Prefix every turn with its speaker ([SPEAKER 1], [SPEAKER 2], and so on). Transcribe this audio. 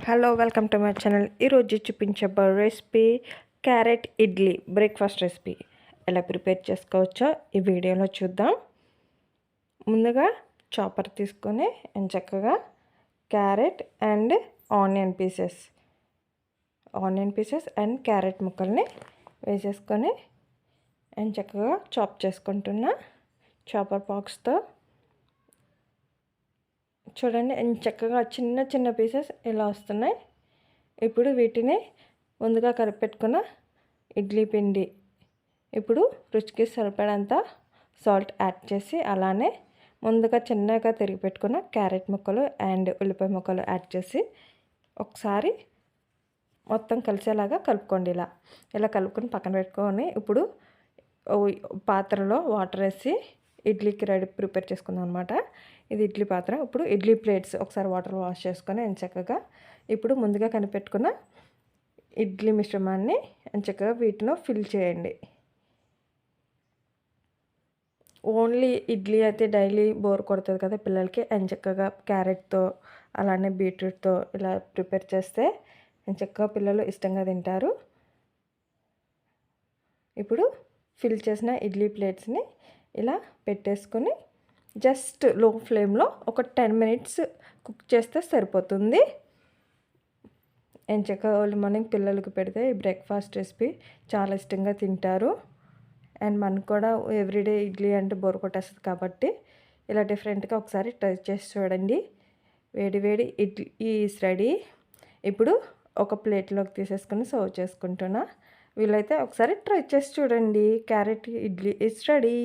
[SPEAKER 1] Hello welcome to my channel. ఈరోజు చూపించబో recipe carrot idli breakfast recipe ఎలా ప్రిపేర్ చేసుకోవచ్చో ఈ వీడియోలో చూద్దాం. ముందుగా చాపర్ తీసుకొని చక్కగా carrot and onion pieces and carrot ముక్కల్ని వేసేసుకొని చక్కగా చాప్ చేసుకుంటున్నా చాపర్ బాక్స్తో. చూడండి చక్కగా చిన్న చిన్న పీసెస్ ఇలా వస్తున్నాయి. ఇప్పుడు వీటిని ముందుగా కలిపెట్టుకున్న ఇడ్లీ పిండి, ఇప్పుడు రుచికి సరిపడంత సాల్ట్ యాడ్ చేసి, అలానే ముందుగా చిన్నగా తిరిగి పెట్టుకున్న క్యారెట్ ముక్కలు అండ్ ఉల్లిపాయ ముక్కలు యాడ్ చేసి ఒకసారి మొత్తం కలిసేలాగా కలుపుకోండి. ఇలా కలుపుకొని పక్కన పెట్టుకొని ఇప్పుడు పాత్రలో వాటర్ వేసి ఇడ్లీకి ప్రిపేర్ చేసుకుందాం అనమాట. ఇది ఇడ్లీ పాత్ర. ఇప్పుడు ఇడ్లీ ప్లేట్స్ ఒకసారి వాటర్ వాష్ చేసుకొని చక్కగా ఇప్పుడు ముందుగా కనిపెట్టుకున్న ఇడ్లీ మిశ్రమాన్ని చక్కగా వీటిలో ఫిల్ చేయండి. ఓన్లీ ఇడ్లీ అయితే డైలీ బోర్ కొడుతుంది కదా పిల్లలకి. చక్కగా క్యారెట్తో అలానే బీట్రూట్తో ఇలా ప్రిపేర్ చేస్తే చక్కగా పిల్లలు ఇష్టంగా తింటారు. ఇప్పుడు ఫిల్ చేసిన ఇడ్లీ ప్లేట్స్ని ఇలా పెట్టేసుకొని జస్ట్ లో ఫ్లేమ్లో ఒక 10 మినిట్స్ కుక్ చేస్తే సరిపోతుంది. చక్కగా ఎర్లీ మార్నింగ్ పిల్లలకి పెడితే ఈ బ్రేక్ఫాస్ట్ రెసిపీ చాలా ఇష్టంగా తింటారు. అండ్ మనకు కూడా ఎవ్రీడే ఇడ్లీ అంటే బోర్ కొట్టేస్తుంది కాబట్టి ఇలా డిఫరెంట్గా ఒకసారి ట్రై చేసి చూడండి. వేడి వేడి ఇడ్లీ ఈజ్ రెడీ. ఇప్పుడు ఒక ప్లేట్లోకి తీసేసుకొని సర్వ్ చేసుకుంటున్నా. వీలైతే ఒకసారి ట్రై చేసి చూడండి. Carrot idli is ready.